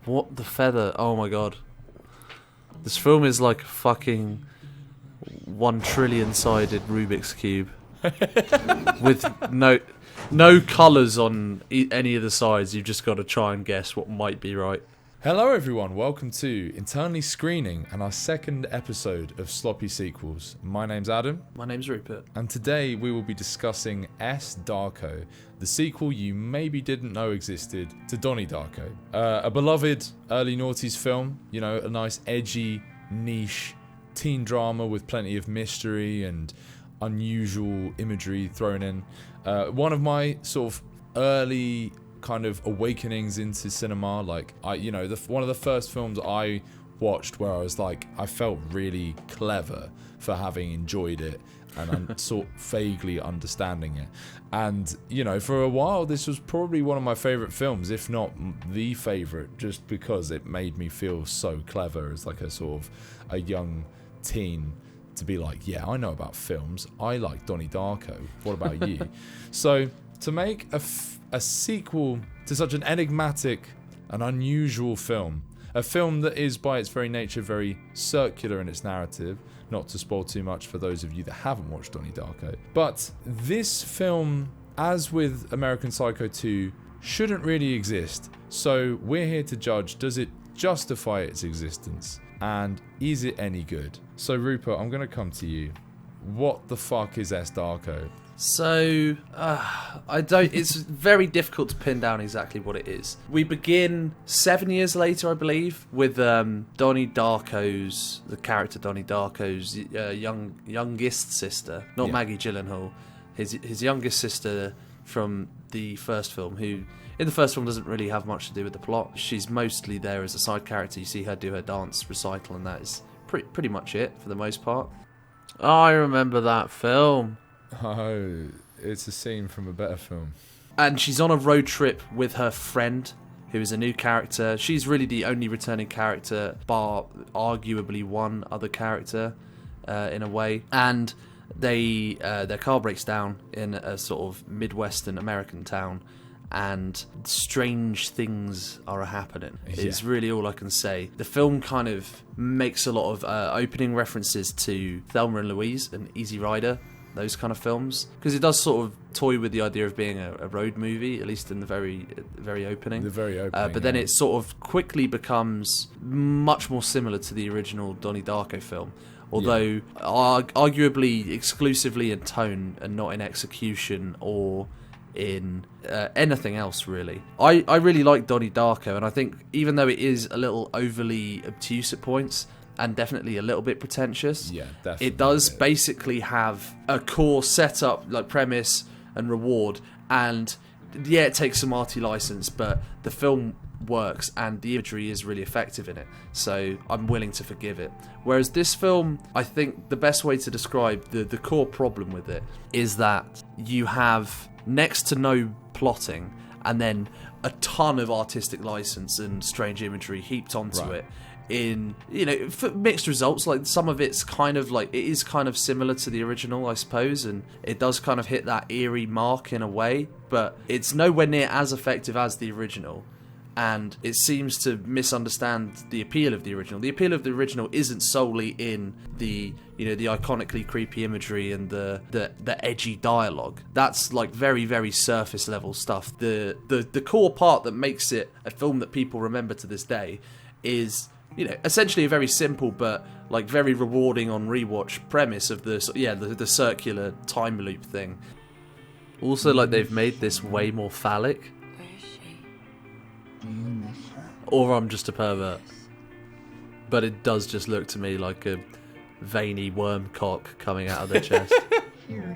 What the feather? Oh my god. This film is like a fucking 1 trillion sided Rubik's Cube. With no colours on any of the sides. You've just got to try and guess what might be right. Hello everyone, welcome to Internally Screening and our second episode of Sloppy Sequels. My name's Adam. My name's Rupert. And today we will be discussing S. Darko, the sequel you maybe didn't know existed to Donnie Darko. A beloved early noughties film, you know, a nice edgy, niche teen drama with plenty of mystery and unusual imagery thrown in. One of my sort of early kind of awakenings into cinema, like one of the first films I watched where I was like, I felt really clever for having enjoyed it and sort of vaguely understanding it. And for a while this was probably one of my favorite films, if not the favorite, just because it made me feel so clever as like a sort of a young teen to be like, yeah, I know about films, I like Donnie Darko, what about you? So to make a sequel to such an enigmatic and unusual film, a film that is by its very nature very circular in its narrative, not to spoil too much for those of you that haven't watched Donnie Darko, but this film, as with American Psycho 2, shouldn't really exist. So we're here to judge, does it justify its existence, and is it any good? So Rupert, I'm going to come to you. What the fuck is S. Darko? So, it's very difficult to pin down exactly what it is. We begin 7 years later, I believe, with the character Donnie Darko's youngest sister, not Maggie Gyllenhaal, his youngest sister from the first film, who in the first film doesn't really have much to do with the plot. She's mostly there as a side character. You see her do her dance recital, and that is pretty much it for the most part. Oh, I remember that film. Oh, it's a scene from a better film. And she's on a road trip with her friend, who is a new character. She's really the only returning character, bar arguably one other character, in a way. And their car breaks down in a sort of Midwestern American town, and strange things are happening. It's really all I can say. The film kind of makes a lot of opening references to Thelma and Louise and Easy Rider, those kind of films, because it does sort of toy with the idea of being a road movie, at least in the very opening. The very opening. But then it sort of quickly becomes much more similar to the original Donnie Darko film, although arguably exclusively in tone and not in execution or in anything else, really. I really like Donnie Darko, and I think even though it is a little overly obtuse at points, and definitely a little bit pretentious. Yeah, definitely. It does basically have a core setup, like premise and reward, and it takes some arty license, but the film works and the imagery is really effective in it, so I'm willing to forgive it. Whereas this film, I think the best way to describe the core problem with it is that you have next to no plotting and then a ton of artistic license and strange imagery heaped onto it in, for mixed results. Like, some of it's kind of like, it is kind of similar to the original, I suppose, and it does kind of hit that eerie mark in a way, but it's nowhere near as effective as the original, and it seems to misunderstand the appeal of the original. The appeal of the original isn't solely in the the iconically creepy imagery and the edgy dialogue. That's like very, very surface level stuff. The core part that makes it a film that people remember to this day is essentially a very simple but like very rewarding on rewatch premise of the circular time loop thing. Also, like, they've made this way more phallic. Or I'm just a pervert, but it does just look to me like a veiny worm cock coming out of their chest.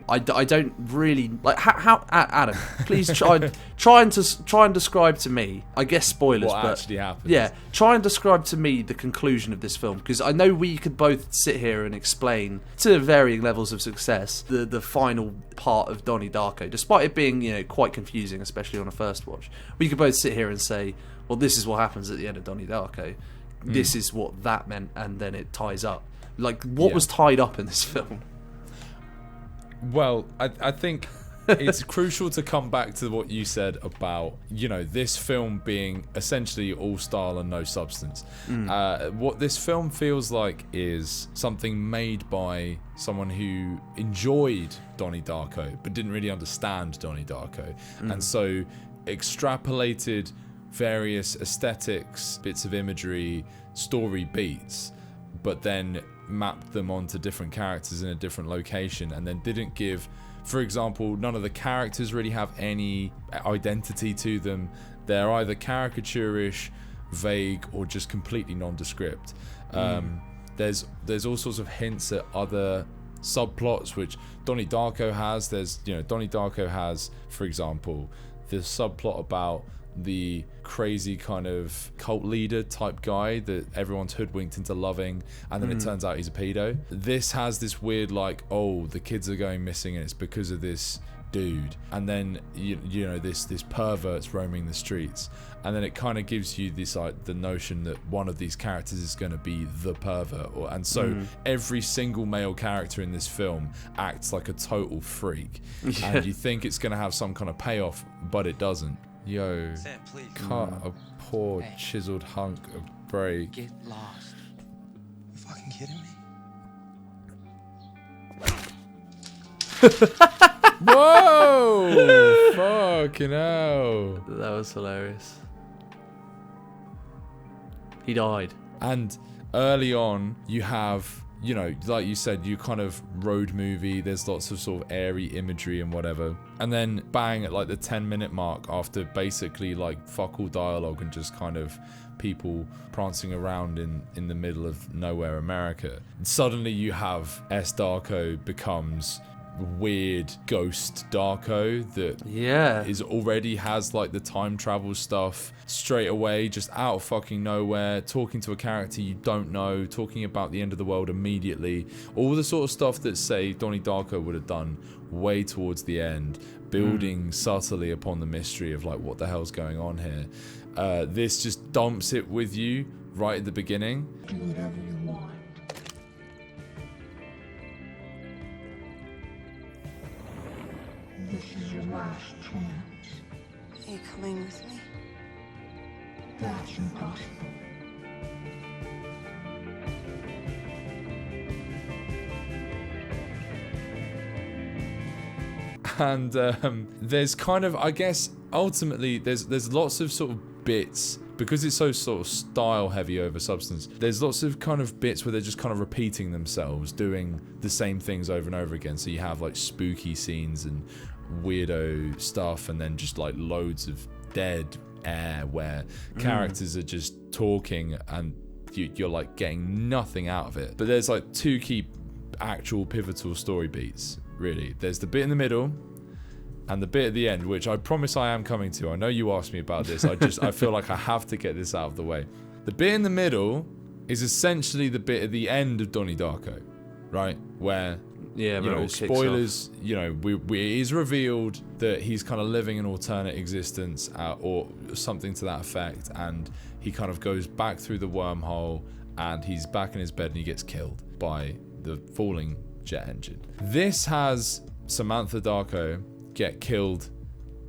I don't really like how Adam, please try and describe to me, I guess spoilers, what but actually happens. Yeah, try and describe to me the conclusion of this film, because I know we could both sit here and explain to varying levels of success the final part of Donnie Darko, despite it being quite confusing, especially on a first watch. We could both sit here and say, well, this is what happens at the end of Donnie Darko. This is what that meant, and then it ties up. Like, what was tied up in this film? Well, I think it's crucial to come back to what you said about, you know, this film being essentially all style and no substance. What this film feels like is something made by someone who enjoyed Donnie Darko but didn't really understand Donnie Darko, and so extrapolated various aesthetics, bits of imagery, story beats, but then mapped them onto different characters in a different location, and then didn't give, for example, none of the characters really have any identity to them. They're either caricaturish, vague, or just completely nondescript. There's all sorts of hints at other subplots which Donnie Darko has. Donnie Darko has, for example, the subplot about the crazy kind of cult leader type guy that everyone's hoodwinked into loving, and then it turns out he's a pedo. This has this weird, like, oh, the kids are going missing and it's because of this dude, and then you know this pervert's roaming the streets, and then it kind of gives you this, like, the notion that one of these characters is going to be the pervert, and so every single male character in this film acts like a total freak, and you think it's going to have some kind of payoff, but it doesn't. Yo, Sam, please. cut a poor chiseled hunk of break. Get lost. You fucking kidding me? Whoa! Fucking hell. That was hilarious. He died. And early on, you have, you know, like you said, you kind of road movie, there's lots of sort of airy imagery and whatever. And then bang, at like the 10-minute mark, after basically like fuck all dialogue and just kind of people prancing around in the middle of nowhere America, suddenly you have S. Darko becomes weird ghost Darko that is already has like the time travel stuff straight away, just out of fucking nowhere, talking to a character you don't know, talking about the end of the world immediately, all the sort of stuff that, say, Donnie Darko would have done way towards the end, building subtly upon the mystery of like what the hell's going on here. This just dumps it with you right at the beginning. Do whatever you want. This is your last chance. Are you coming with me? That's impossible. And there's kind of, I guess, ultimately, there's lots of sort of bits, because it's so sort of style heavy over substance, there's lots of kind of bits where they're just kind of repeating themselves, doing the same things over and over again. So you have like spooky scenes and weirdo stuff, and then just like loads of dead air where characters are just talking and you're like getting nothing out of it. But there's like two key actual pivotal story beats, really. There's the bit in the middle and the bit at the end, which I promise I am coming to. I know you asked me about this. I feel like I have to get this out of the way. The bit in the middle is essentially the bit at the end of Donnie Darko, right? Where, you know, spoilers, you know, it is revealed that he's kind of living an alternate existence, or something to that effect, and he kind of goes back through the wormhole, and he's back in his bed and he gets killed by the falling jet engine. This has Samantha Darko get killed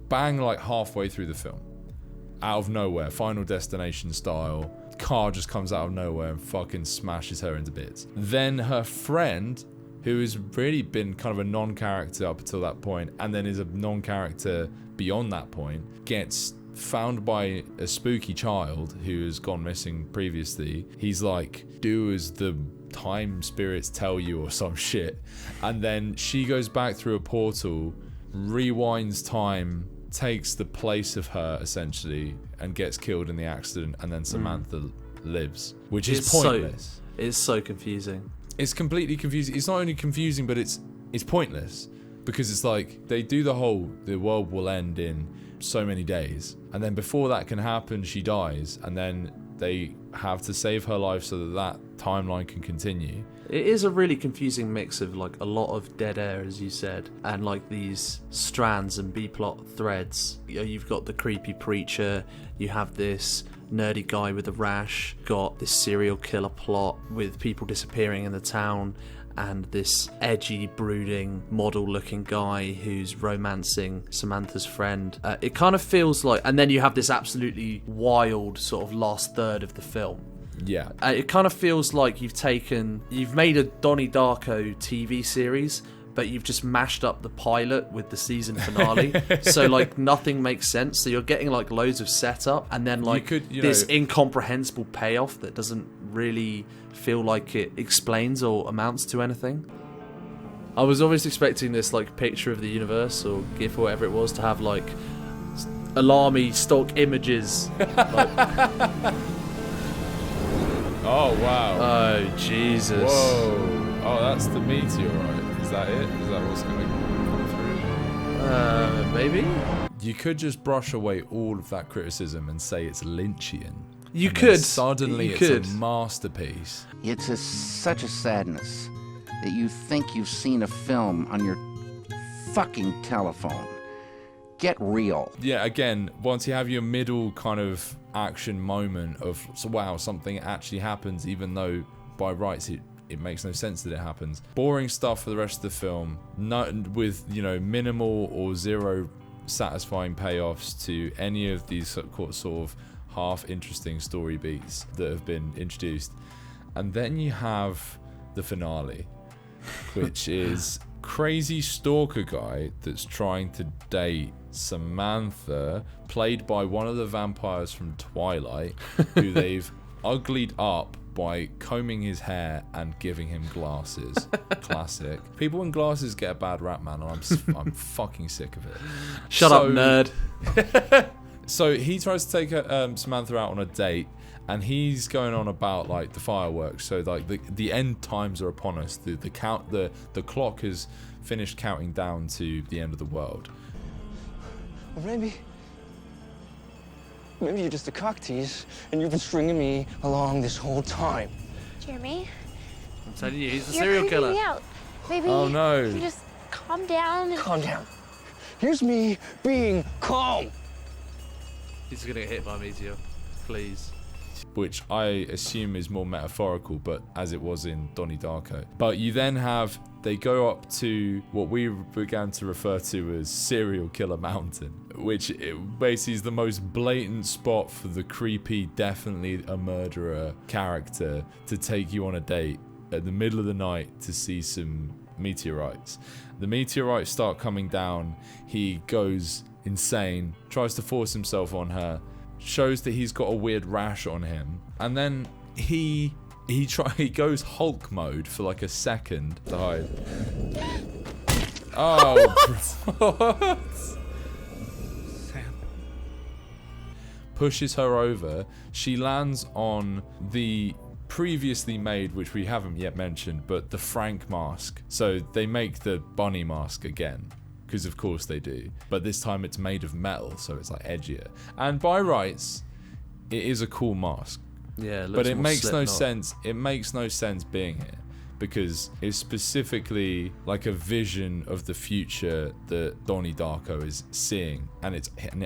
bang like halfway through the film, out of nowhere, Final Destination style. Car just comes out of nowhere and fucking smashes her into bits. Then her friend, who has really been kind of a non-character up until that point, and then is a non-character beyond that point, gets found by a spooky child who has gone missing previously. He's like, do as the time spirits tell you or some shit. And then she goes back through a portal, rewinds time, takes the place of her essentially, and gets killed in the accident, and then Samantha lives, which is pointless. It's so confusing. It's completely confusing. It's not only confusing, but it's pointless, because it's like they do the world will end in so many days, and then before that can happen, she dies, and then they have to save her life so that timeline can continue. It is a really confusing mix of like a lot of dead air, as you said, and like these strands and B-plot threads. You know, you've got the creepy preacher, you have this nerdy guy with a rash, got this serial killer plot with people disappearing in the town, and this edgy, brooding, model-looking guy who's romancing Samantha's friend. It kind of feels like, and then you have this absolutely wild sort of last third of the film. Yeah. It kind of feels like you've made a Donnie Darko TV series, but you've just mashed up the pilot with the season finale. So, like, nothing makes sense. So you're getting, like, loads of setup and then, like, this incomprehensible payoff that doesn't really feel like it explains or amounts to anything. I was always expecting this, like, picture of the universe or GIF or whatever it was to have, like, alarmy stock images. Oh, wow. Oh, Jesus. Whoa. Oh, that's the meteorite. Is that it? Is that what's going to come through? Maybe? You could just brush away all of that criticism and say it's Lynchian. You and could. Suddenly You it's could. a masterpiece. It's such a sadness that you think you've seen a film on your fucking telephone. Get real. Yeah, again, once you have your middle kind of action moment of, so wow, something actually happens, even though by rights it makes no sense that it happens. Boring stuff for the rest of the film, with, you know, minimal or zero satisfying payoffs to any of these sort of half interesting story beats that have been introduced. And then you have the finale, which is crazy stalker guy that's trying to date Samantha, played by one of the vampires from Twilight, who they've uglied up by combing his hair and giving him glasses. Classic. People in glasses get a bad rap, man, and I'm fucking sick of it. Shut up, nerd. So he tries to take Samantha out on a date, and he's going on about like the fireworks. So like the end times are upon us. The clock has finished counting down to the end of the world. Or maybe you're just a cock tease, and you've been stringing me along this whole time. Jeremy, I'm telling you, he's the you're serial creeping killer. me out. Maybe Oh, no. you just calm down. And... Calm down. Here's me being calm. He's gonna get hit by a meteor. Please. Which I assume is more metaphorical, but as it was in Donnie Darko. But you then have, they go up to what we began to refer to as Serial Killer Mountain, which basically is the most blatant spot for the creepy, definitely a murderer character to take you on a date at the middle of the night to see some meteorites. The meteorites start coming down, he goes insane, tries to force himself on her, shows that he's got a weird rash on him, and then he goes Hulk mode for like a second to hide. Oh, Sam. pushes her over. She lands on the previously made, which we haven't yet mentioned, but the Frank mask. So they make the bunny mask again, because of course they do, but this time it's made of metal, so it's like edgier, and by rights it is a cool mask. Yeah, But it makes no sense. It makes no sense being here because it's specifically like a vision of the future that Donnie Darko is seeing, and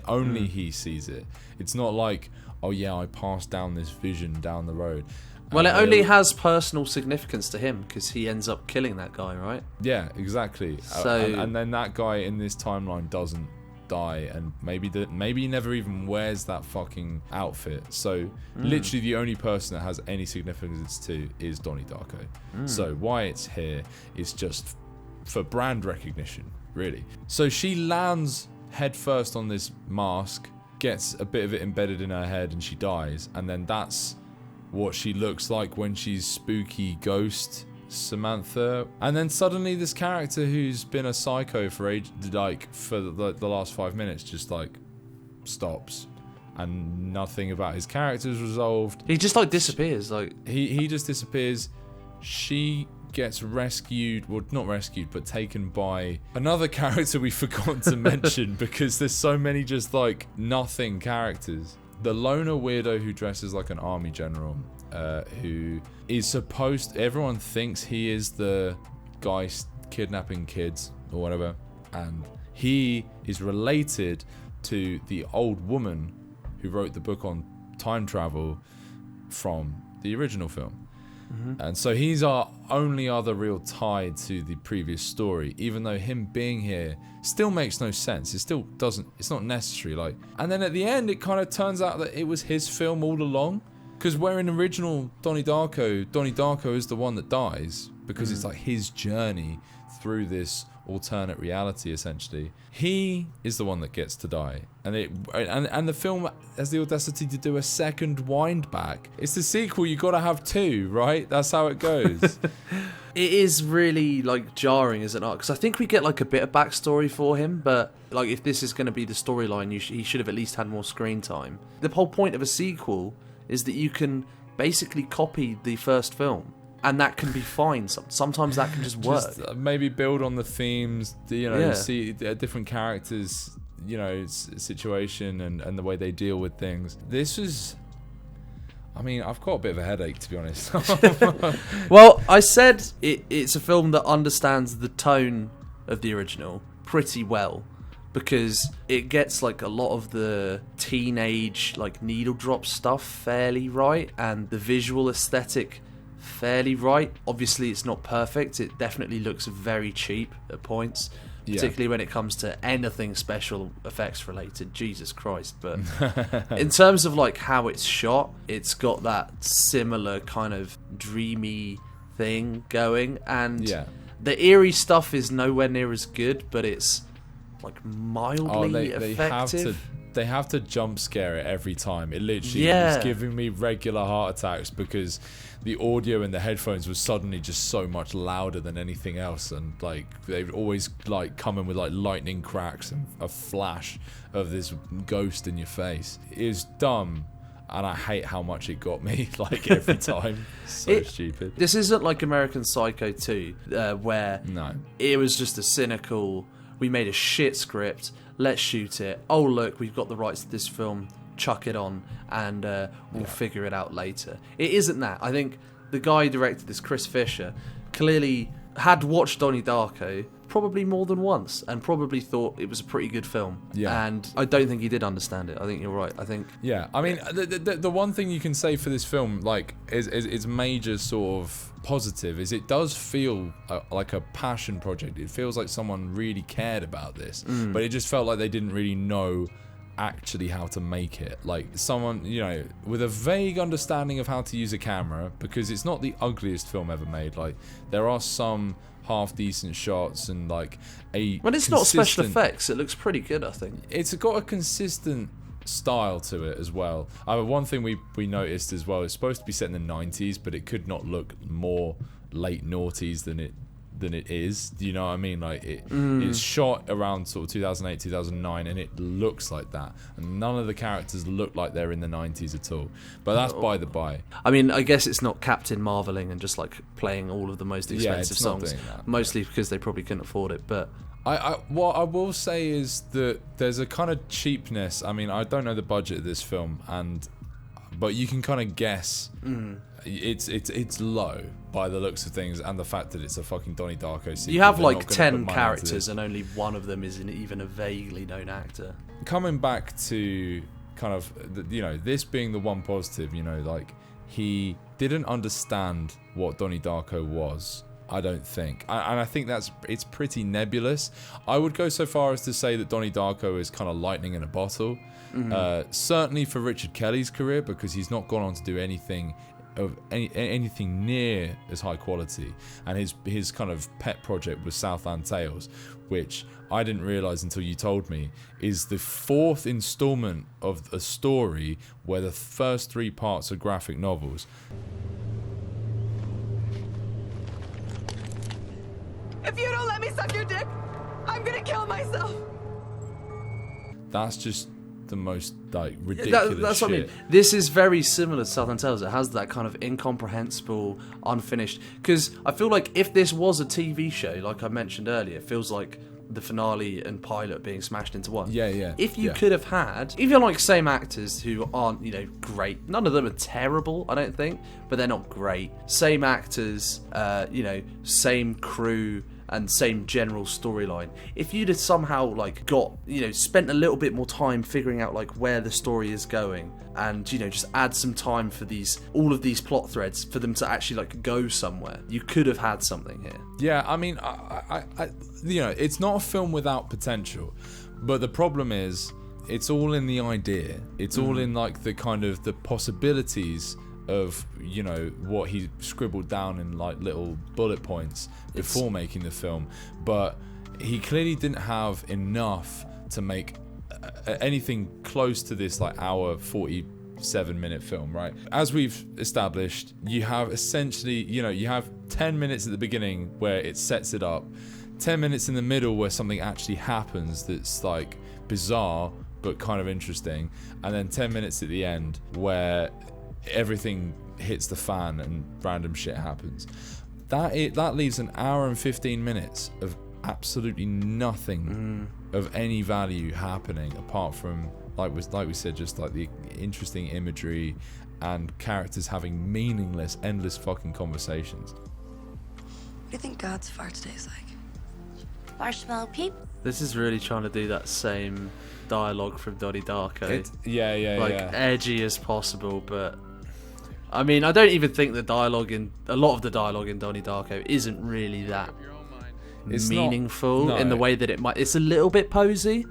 only he sees it. It's not like, oh yeah, I passed down this vision down the road. Well, it only has personal significance to him because he ends up killing that guy, right? Yeah, exactly. So and then that guy in this timeline doesn't die, and maybe he never even wears that fucking outfit. So literally the only person that has any significance to is Donnie Darko. So why it's here is just for brand recognition, really. So she lands headfirst on this mask, gets a bit of it embedded in her head, and she dies. And then that's what she looks like when she's spooky ghost Samantha. And then suddenly this character who's been a psycho for the last 5 minutes just like stops, and nothing about his character is resolved. he just like disappears. Like He just disappears. She gets rescued, well, not rescued, but taken by another character we forgot to mention because there's so many just like nothing characters. The loner weirdo who dresses like an army general, who is everyone thinks he is the guy kidnapping kids or whatever, and he is related to the old woman who wrote the book on time travel from the original film. And so he's our only other real tie to the previous story, even though him being here still makes no sense. It still doesn't, it's not necessary. Like, and then at the end, it kind of turns out that it was his film all along. Because where in original Donnie Darko is the one that dies, because it's like his journey through this alternate reality, essentially. He is the one that gets to die, and the film has the audacity to do a second wind back. It's the sequel, you gotta have two, right? That's how it goes. It is really like jarring, is it not? Because I think we get like a bit of backstory for him, but like if this is going to be the storyline, he should have at least had more screen time. The whole point of a sequel is that you can basically copy the first film. And that can be fine. Sometimes that can just work. Maybe build on the themes, Yeah. see different characters, situation and the way they deal with things. This was... I mean, I've got a bit of a headache, to be honest. Well, I said it's a film that understands the tone of the original pretty well. Because it gets like a lot of the teenage like needle drop stuff fairly right. And the visual aesthetic fairly right. Obviously it's not perfect. It definitely looks very cheap at points, particularly when it comes to anything special effects related. Jesus Christ. But in terms of like how it's shot, it's got that similar kind of dreamy thing going, and the eerie stuff is nowhere near as good, but it's like mildly effective. They have to jump scare it every time. It literally was giving me regular heart attacks because the audio in the headphones was suddenly just so much louder than anything else, and like they'd always like come in with like lightning cracks and a flash of this ghost in your face. It is dumb, and I hate how much it got me like every time. So stupid. This isn't like American Psycho 2 where it was just a cynical, we made a shit script, let's shoot it. Oh look, we've got the rights to this film, chuck it on, and we'll figure it out later. It isn't that. I think the guy who directed this, Chris Fisher, clearly had watched Donnie Darko probably more than once and probably thought it was a pretty good film. And I don't think he did understand it. I think you're right. I think I mean, the one thing you can say for this film, like, is major sort of positive, is it does feel like a passion project. It feels like someone really cared about this, but it just felt like they didn't really know actually how to make it. Like someone, with a vague understanding of how to use a camera, because it's not the ugliest film ever made. Like there are some half decent shots and like when it's not special effects, it looks pretty good. I think it's got a consistent style to it as well. One thing we noticed as well, it's supposed to be set in the 90s, but it could not look more late noughties than it is. Do you know what I mean? Like it's shot around sort of 2008, 2009, and it looks like that. And none of the characters look like they're in the 90s at all. But that's by the by. I mean, I guess it's not Captain Marveling and just like playing all of the most expensive songs, mostly because they probably couldn't afford it. But what I will say is that there's a kind of cheapness. I mean, I don't know the budget of this film, but you can kind of guess it's low by the looks of things, and the fact that it's a fucking Donnie Darko sequel. You have like 10 characters and only one of them isn't even a vaguely known actor. Coming back to kind of this being the one positive, like he didn't understand what Donnie Darko was. I don't think, and I think it's pretty nebulous. I would go so far as to say that Donnie Darko is kind of lightning in a bottle. Certainly for Richard Kelly's career, because he's not gone on to do anything near as high quality, and his kind of pet project was Southland Tales, which I didn't realise until you told me is the 4th installment of a story where the first 3 parts are graphic novels. If you don't let me suck your dick, I'm gonna kill myself. That's just the most like ridiculous that's shit. What I mean. This is very similar to Southern Tales. It has that kind of incomprehensible, unfinished. Because I feel like if this was a TV show, like I mentioned earlier, it feels like the finale and pilot being smashed into one. If you could have had, even like same actors who aren't, great. None of them are terrible, I don't think, but they're not great. Same actors, same crew, and same general storyline. If you'd have somehow like got, spent a little bit more time figuring out like where the story is going, and just add some time for all of these plot threads for them to actually like go somewhere, you could have had something here. Yeah, I mean, it's not a film without potential, but the problem is it's all in the idea. It's all in like the kind of the possibilities of what he scribbled down in like little bullet points before making the film, but he clearly didn't have enough to make anything close to this like hour 47-minute film, right? As we've established, you have essentially you have 10 minutes at the beginning where it sets it up, 10 minutes in the middle where something actually happens that's like bizarre but kind of interesting, and then 10 minutes at the end where everything hits the fan and random shit happens. That leaves an hour and 15 minutes of absolutely nothing of any value happening apart from like we said, just like the interesting imagery and characters having meaningless, endless fucking conversations. What do you think God's farts taste like? Marshmallow peep. This is really trying to do that same dialogue from Donnie Darko. Yeah. Edgy as possible, but I mean, I don't even think a lot of the dialogue in Donnie Darko isn't really that meaningful in the way that it might. It's a little bit posy,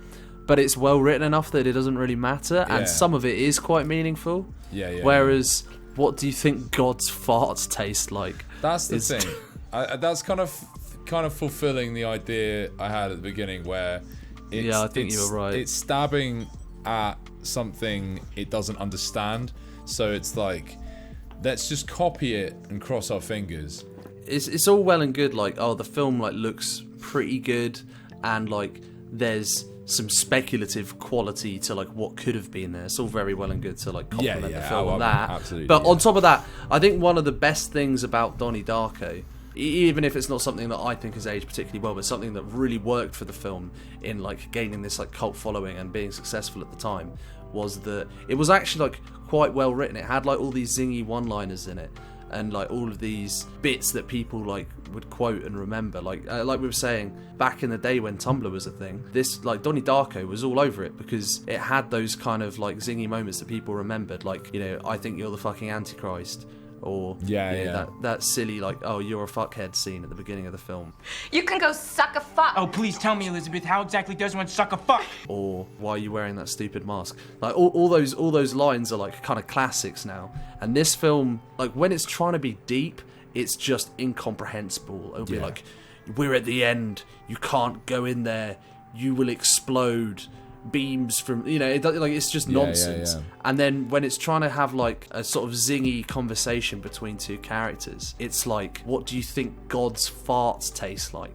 but it's well written enough that it doesn't really matter, and some of it is quite meaningful. Whereas, what do you think God's farts taste like? That's the thing. That's kind of fulfilling the idea I had at the beginning, where I think you were right. It's stabbing at something it doesn't understand, so it's like, let's just copy it and cross our fingers. It's all well and good, like, the film like looks pretty good, and like there's some speculative quality to like what could have been there. It's all very well and good to like compliment the film on that. Absolutely, but on top of that, I think one of the best things about Donnie Darko, even if it's not something that I think has aged particularly well, but something that really worked for the film in like gaining this like cult following and being successful at the time, was that it was actually like quite well written. It had like all these zingy one-liners in it, and like all of these bits that people like would quote and remember. Like we were saying, back in the day when Tumblr was a thing, this like Donnie Darko was all over it because it had those kind of like zingy moments that people remembered, like, I think you're the fucking Antichrist, or that silly like, oh, you're a fuckhead scene at the beginning of the film. You can go suck a fuck. Oh, please tell me, Elizabeth, how exactly does one suck a fuck? Or why are you wearing that stupid mask? Like all those lines are like kind of classics now. And this film, like when it's trying to be deep, it's just incomprehensible. It'll be like, we're at the end, you can't go in there, you will explode. Beams from it's just nonsense. And then when it's trying to have like a sort of zingy conversation between two characters, it's like, what do you think God's farts taste like?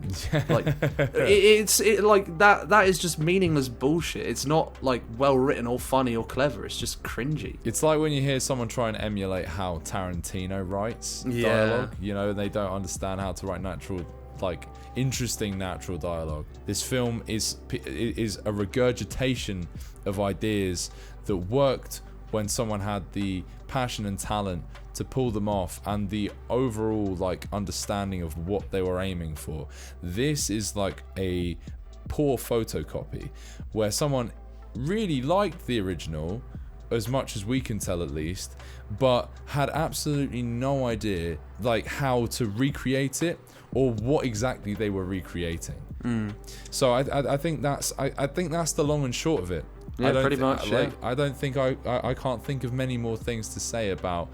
Like it's like that is just meaningless bullshit. It's not like well written or funny or clever. It's just cringy. It's like when you hear someone try and emulate how Tarantino writes dialogue, and they don't understand how to write interesting natural dialogue. This film is a regurgitation of ideas that worked when someone had the passion and talent to pull them off, and the overall like understanding of what they were aiming for. This is like a poor photocopy where someone really liked the original, as much as we can tell at least, but had absolutely no idea like how to recreate it or what exactly they were recreating. So I think that's the long and short of it. Pretty much. I don't think I can't think of many more things to say about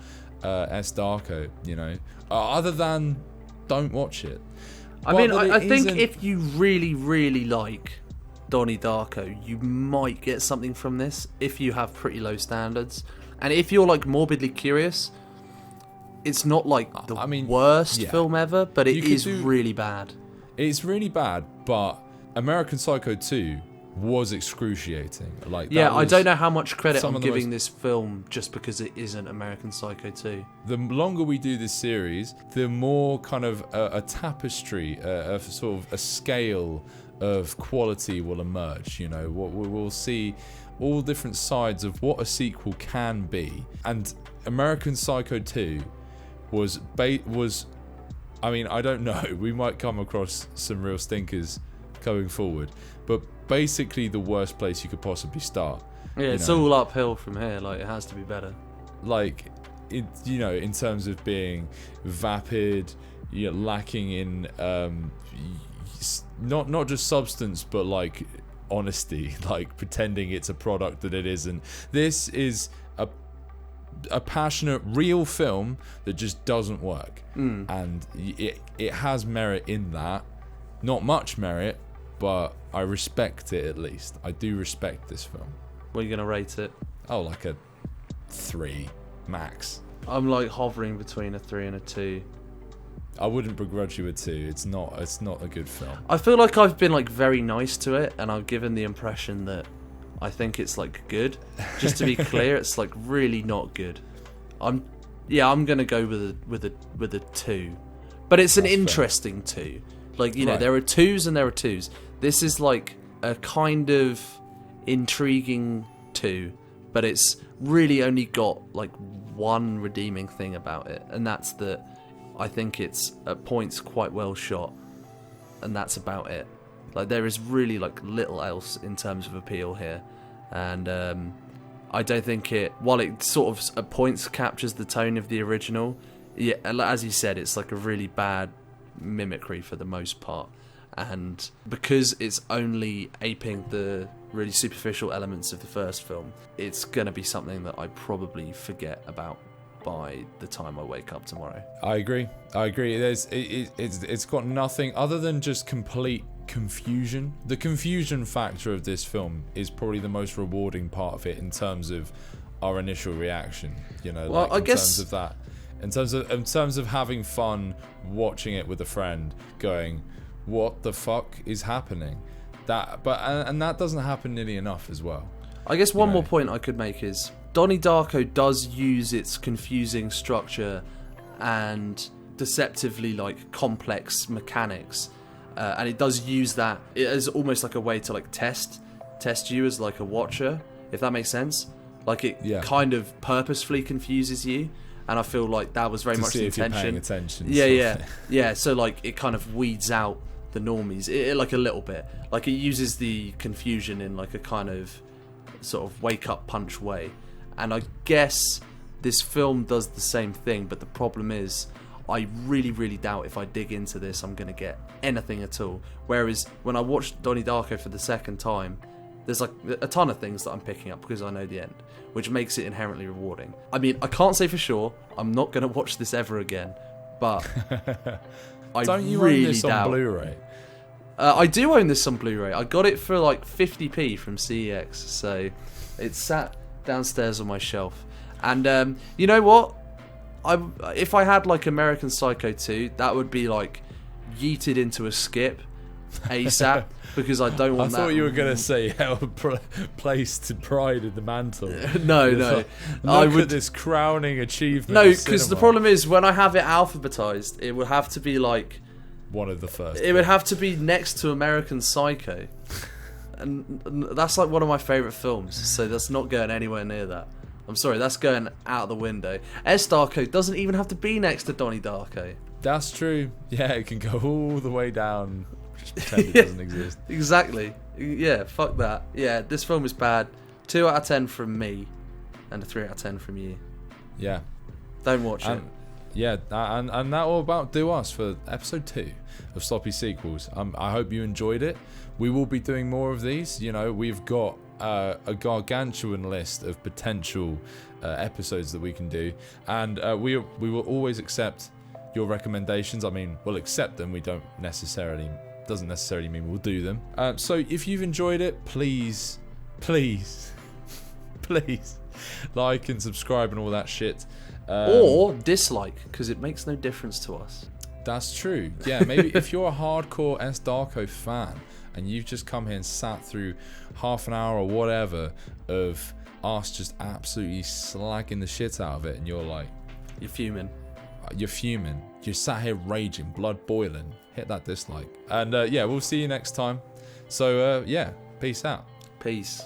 S. Darko, other than don't watch it. I think if you really, really like Donnie Darko, you might get something from this if you have pretty low standards. And if you're like morbidly curious, it's not like the worst film ever, but it is really bad. It's really bad, but American Psycho 2 was excruciating. I don't know how much credit I'm giving this film just because it isn't American Psycho 2. The longer we do this series, the more kind of a tapestry, a sort of a scale of quality will emerge. We'll see all different sides of what a sequel can be. And American Psycho 2 was I mean, I don't know. We might come across some real stinkers going forward. But basically the worst place you could possibly start. Yeah, it's all uphill from here. Like, it has to be better. Like, in terms of being vapid, lacking in not just substance, but like honesty, like pretending it's a product that it isn't. This is a passionate, real film that just doesn't work, and it has merit in that. Not much merit, but I respect it at least. I do respect this film. What are you gonna rate it? Oh, like a 3 max. I'm like hovering between a 3 and a 2. I wouldn't begrudge you a 2. It's not a good film. I feel like I've been like very nice to it, and I've given the impression that I think it's like good. Just to be clear, it's like really not good. I'm gonna go with a 2, but it's an interesting 2. Like, Right. there are 2s and there are 2s. This is like a kind of intriguing 2, but it's really only got like one redeeming thing about it, and that's that I think it's at points quite well shot, and that's about it. Like, there is really like little else in terms of appeal here, and I don't think while it sort of at points captures the tone of the original, yeah, as you said, it's like a really bad mimicry for the most part, and because it's only aping the really superficial elements of the first film, it's gonna be something that I probably forget about by the time I wake up tomorrow. I agree. It's got nothing other than just complete confusion. The confusion factor of this film is probably the most rewarding part of it in terms of our initial reaction. Well, I guess terms of that. In terms of having fun watching it with a friend, going, what the fuck is happening? That doesn't happen nearly enough as well. I guess one more point I could make is Donnie Darko does use its confusing structure and deceptively like complex mechanics, and it does use that as almost like a way to like test you as like a watcher, if that makes sense. Like, it kind of purposefully confuses you. And I feel like that was very much the intention. You're paying attention. Yeah. So like, it kind of weeds out the normies, like a little bit. Like, it uses the confusion in like a kind of sort of wake up punch way. And I guess this film does the same thing. But the problem is, I really, really doubt if I dig into this, I'm gonna get anything at all. Whereas when I watched Donnie Darko for the second time, there's like a ton of things that I'm picking up because I know the end, which makes it inherently rewarding. I mean, I can't say for sure I'm not going to watch this ever again, but I Don't you really own this doubt. on Blu-ray? I do own this on Blu-ray. I got it for like 50p from CEX, so it's sat downstairs on my shelf. And you know what? If I had like American Psycho 2, that would be like yeeted into a skip ASAP, because I don't want that. I thought you were going to say held placed pride in the mantle. No. Look at this crowning achievement. No, because the problem is, when I have it alphabetized, it would have to be like one of the first. It would have to be next to American Psycho, and that's like one of my favourite films. So that's not going anywhere near that. I'm sorry, that's going out the window. S. Darko doesn't even have to be next to Donnie Darko. That's true. Yeah, it can go all the way down. Just pretend it doesn't exist. Exactly. Yeah, fuck that. Yeah, this film is bad. 2 out of 10 from me, and a 3 out of 10 from you. Yeah. Don't watch it. Yeah, and that will about do us for episode 2 of Sloppy Sequels. I hope you enjoyed it. We will be doing more of these. We've got a gargantuan list of potential episodes that we can do, and we will always accept your recommendations. I mean, we'll accept them. We doesn't necessarily mean we'll do them. So if you've enjoyed it, please like and subscribe and all that shit. Or dislike, because it makes no difference to us. That's true. Yeah, maybe if you're a hardcore S. Darko fan and you've just come here and sat through half an hour or whatever of us just absolutely slagging the shit out of it, and you're like, you're fuming. You're sat here raging, blood boiling. Hit that dislike. And yeah, we'll see you next time. So yeah, peace out. Peace.